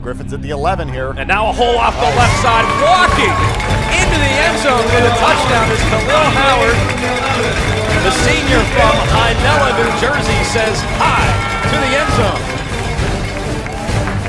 Griffin's at the 11 here. And now a hole off the left side, walking into the end zone with a touchdown is Khalil Howard. The senior from Hynella, New Jersey, says hi to the end zone.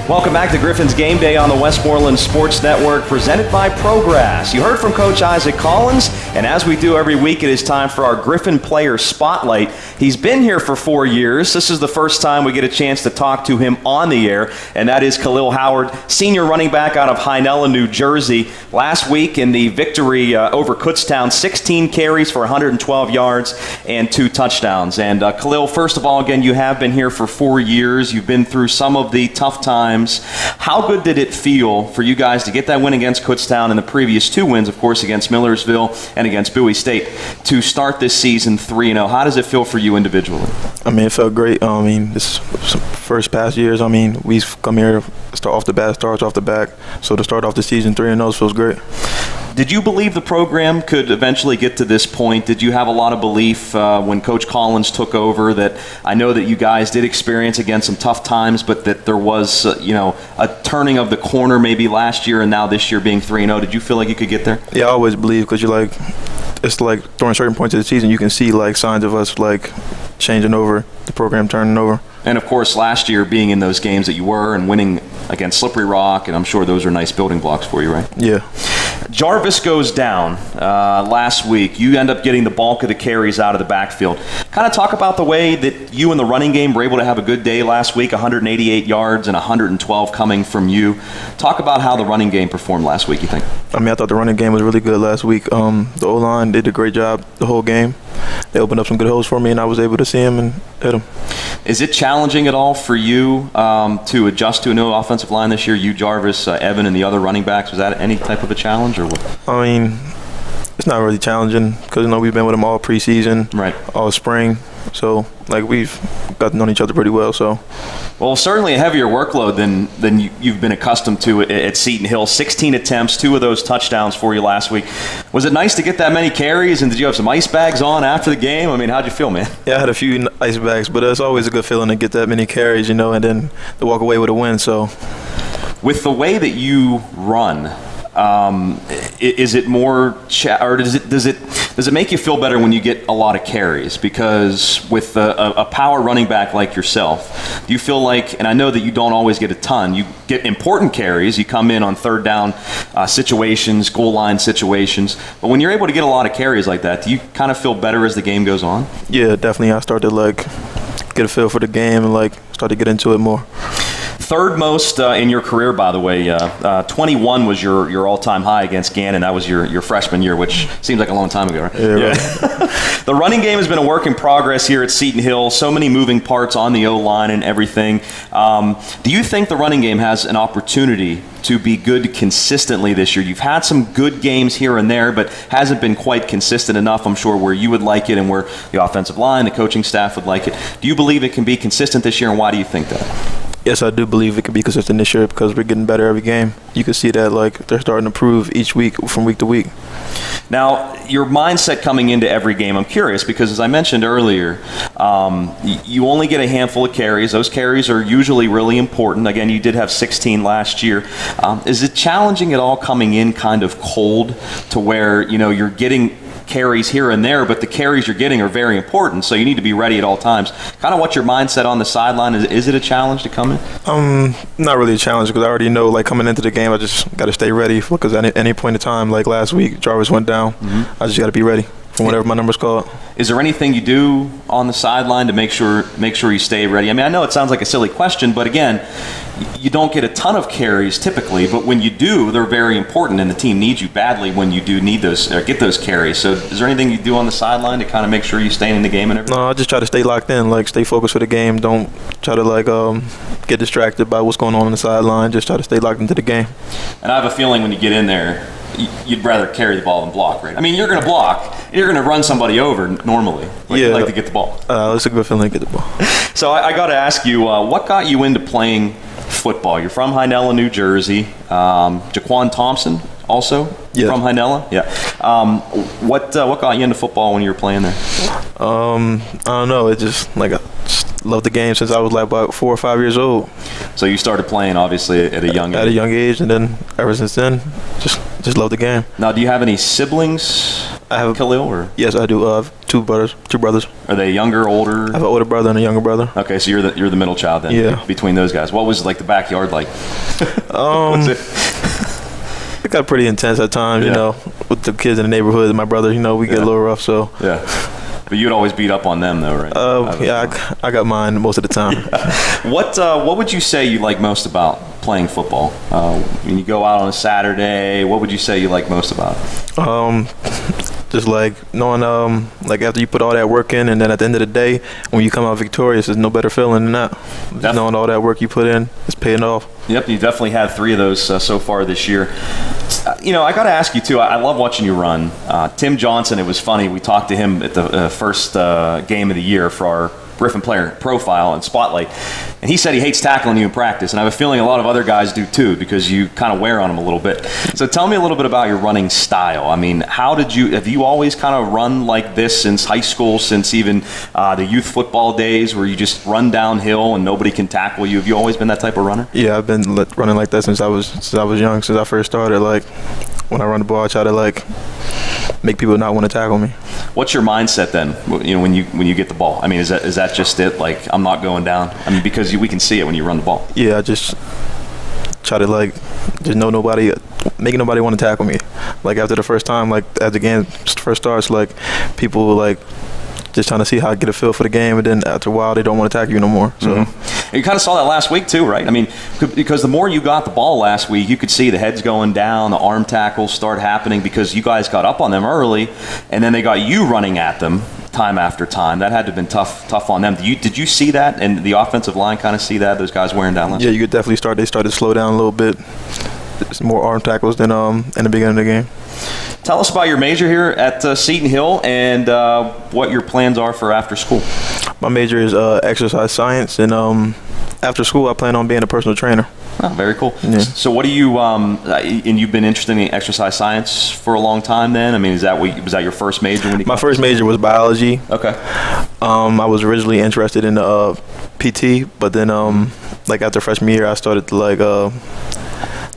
Welcome back to Griffin's Game Day on the Westmoreland Sports Network, presented by Progress. You heard from Coach Isaac Collins, and as we do every week, it is time for our Griffin Player Spotlight. He's been here for 4 years. This is the first time we get a chance to talk to him on the air, and that is Khalil Howard, senior running back out of Hynella, New Jersey. Last week in the victory over Kutztown, 16 carries for 112 yards and 2 touchdowns. And Khalil, first of all, again, you have been here for 4 years. You've been through some of the tough times. How good did it feel for you guys to get that win against Kutztown and the previous 2 wins, of course, against Millersville and against Bowie State, to start this season 3-0? How does it feel for you individually? I mean, it felt great. This first past years, we've come here, starts off the back. So to start off the season 3-0 feels great. Did you believe the program could eventually get to this point? Did you have a lot of belief when Coach Collins took over that I know that you guys did experience against some tough times, but that there was, a turning of the corner maybe last year and now this year being 3-0? Did you feel like you could get there? Yeah, I always believe because it's like during certain points of the season you can see like signs of us like changing over, the program turning over. And, of course, last year being in those games that you were and winning against Slippery Rock, and I'm sure those are nice building blocks for you, right? Yeah. Jarvis goes down last week. You end up getting the bulk of the carries out of the backfield. Kind of talk about the way that you in the running game were able to have a good day last week, 188 yards and 112 coming from you. Talk about how the running game performed last week, you think? I thought the running game was really good last week. The O-line did a great job the whole game. They opened up some good holes for me, and I was able to see them and hit them. Is it challenging at all for you to adjust to a new offensive line this year? You, Jarvis, Evan, and the other running backs, was that any type of a challenge or what? It's not really challenging because we've been with them all preseason, right, all spring. So we've got to know each other pretty well. So, well, certainly a heavier workload than you've been accustomed to at Seton Hill. 16 attempts, 2 of those touchdowns for you last week. Was it nice to get that many carries, and did you have some ice bags on after the game? How'd you feel, man? Yeah, I had a few ice bags, but it's always a good feeling to get that many carries, and then to walk away with a win. So, with the way that you run, is it more or does it make you feel better when you get a lot of carries? Because with a power running back like yourself, do you feel like, and I know that you don't always get a ton, you get important carries, you come in on third down situations, goal line situations, but when you're able to get a lot of carries like that, do you kind of feel better as the game goes on? Yeah, definitely. I started to get a feel for the game and start to get into it more. Third most in your career, by the way. 21 was your all-time high against Gannon. That was your freshman year, which seems like a long time ago, right? Yeah. Right. The running game has been a work in progress here at Seton Hill. So many moving parts on the O-line and everything. Do you think the running game has an opportunity to be good consistently this year? You've had some good games here and there, but hasn't been quite consistent enough, I'm sure, where you would like it and where the offensive line, the coaching staff would like it. Do you believe it can be consistent this year, and why do you think that? Yes, I do believe it can be consistent this year because we're getting better every game. You can see that they're starting to improve each week from week to week. Now, your mindset coming into every game, I'm curious because as I mentioned earlier, you only get a handful of carries. Those carries are usually really important. Again, you did have 16 last year. Is it challenging at all coming in kind of cold to where, you're getting carries here and there, but the carries you're getting are very important, so you need to be ready at all times? Kind of what's your mindset on the sideline? Is it a challenge to come in? Not really a challenge because I already know, coming into the game, I just got to stay ready because at any point in time, like last week, Jarvis went down. Mm-hmm. I just got to be ready for whatever my number's called. Is there anything you do on the sideline to make sure you stay ready? I know it sounds like a silly question, but again, you don't get a ton of carries typically, but when you do, they're very important, and the team needs you badly when you do need those or get those carries. So is there anything you do on the sideline to kind of make sure you stay in the game and everything? No, I just try to stay locked in, stay focused for the game. Don't try to get distracted by what's going on the sideline. Just try to stay locked into the game. And I have a feeling when you get in there, you'd rather carry the ball than block, right? You're going to block. You're going to run somebody over normally. You'd like to get the ball. It's a good feeling to get the ball. So I got to ask you, what got you into playing football? You're from Hynella, New Jersey. Jaquan Thompson also from Hynella? Yeah. What got you into football when you were playing there? I don't know. It just loved the game since I was like about 4 or 5 years old. So you started playing obviously at a young age. At a young age, and then ever since then, just love the game. Now, do you have any siblings? I have Khalil, or yes, I do. Two brothers. Are they younger, older? I have an older brother and a younger brother. Okay, so you're the middle child then. Yeah. Between those guys, what was like the backyard like? It got pretty intense at times, Yeah. you know, with the kids in the neighborhood and my brother. You know, we get a little rough. So Yeah. But you'd always beat up on them, though, right? yeah, I got mine most of the time. What would you say you like most about playing football? When you go out on a Saturday, what would you say you like most about it? Just like knowing, like after you put all that work in, and then at the end of the day, when you come out victorious, there's no better feeling than that. Just knowing all that work you put in, it's paying off. Yep, you definitely had 3 of those so far this year. You know, I got to ask you too. I love watching you run. Tim Johnson, it was funny. We talked to him at the first game of the year for our Griffin player profile and spotlight, and he said he hates tackling you in practice, and I have a feeling a lot of other guys do too, because you kind of wear on him a little bit. So tell me a little bit about your running style. I mean, have you always kind of run like this since high school, since even the youth football days where you just run downhill and nobody can tackle you? Have you always been that type of runner? Yeah, I've been running like that since I was young. Since I first started, like when I run the ball, I try to like make people not want to tackle me. What's your mindset then? You know, when you get the ball. I mean, is that just it? Like, I'm not going down. I mean, because we can see it when you run the ball. Yeah, I just try to like just making nobody want to tackle me. Like after the first time, like as the game first starts, like people like just trying to see how I get a feel for the game, and then after a while they don't want to tackle you no more. So You kind of saw that last week too, right? I mean, because the more you got the ball last week, you could see the heads going down, the arm tackles start happening because you guys got up on them early, and then they got you running at them time after time. That had to have been tough on them. Did you see that, and the offensive line kind of see that, those guys wearing down last Yeah, week? you could definitely they started to slow down a little bit. There's more arm tackles than in the beginning of the game. Tell us about your major here at Seton Hill, and what your plans are for after school. My major is exercise science, and after school I plan on being a personal trainer. Oh, very cool. Yeah. So what do you, and you've been interested in exercise science for a long time then? I mean, was that your first major when you My first major was biology. Okay. I was originally interested in PT, but then like after freshman year I started to like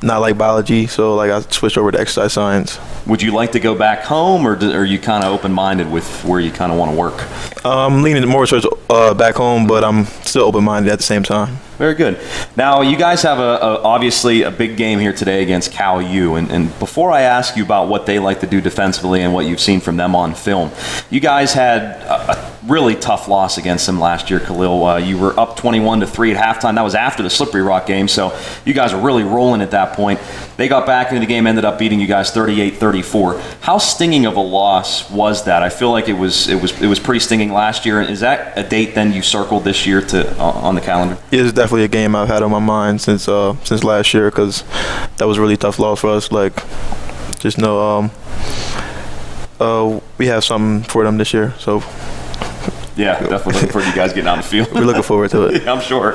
not like biology, so like I switched over to exercise science. Would you like to go back home, or are you kind of open-minded with where you kind of want to work? I'm leaning more towards back home, but I'm still open-minded at the same time. Very good. Now, you guys have obviously a big game here today against Cal U, and before I ask you about what they like to do defensively and what you've seen from them on film, you guys had a really tough loss against them last year, Khalil. You were up 21-3 at halftime. That was after the Slippery Rock game, so you guys were really rolling at that point. They got back into the game, ended up beating you guys 38-34. How stinging of a loss was that? I feel like it was pretty stinging last year. Is that a date then you circled this year on the calendar? It's definitely a game I've had on my mind since last year, because that was a really tough loss for us. Like, just know we have something for them this year, so. Yeah, definitely looking forward to you guys getting on the field. We're looking forward to it. Yeah, I'm sure.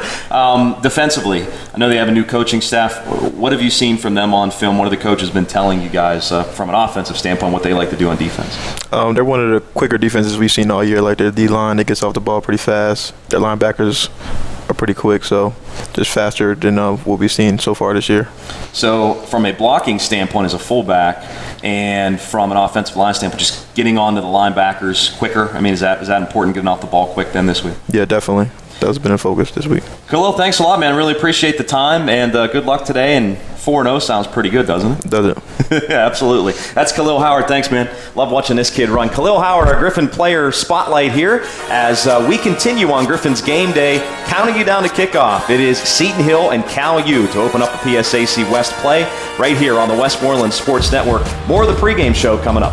Defensively, I know they have a new coaching staff. What have you seen from them on film? What have the coaches been telling you guys from an offensive standpoint, what they like to do on defense? They're one of the quicker defenses we've seen all year. Like their D-line, it gets off the ball pretty fast. Their linebackers are pretty quick, so just faster than what we've seen so far this year. So from a blocking standpoint as a fullback, and from an offensive line standpoint, just getting onto the linebackers quicker, I mean, is that important, getting off the ball quick then this week? Yeah, definitely. That's been in focus this week. Khalil, thanks a lot, man. Really appreciate the time, and good luck today. And 4-0 sounds pretty good, doesn't it? Does it? Yeah, absolutely. That's Khalil Howard. Thanks, man. Love watching this kid run. Khalil Howard, our Griffin player spotlight here as we continue on Griffin's game day, counting you down to kickoff. It is Seton Hill and Cal U to open up the PSAC West play right here on the Westmoreland Sports Network. More of the pregame show coming up.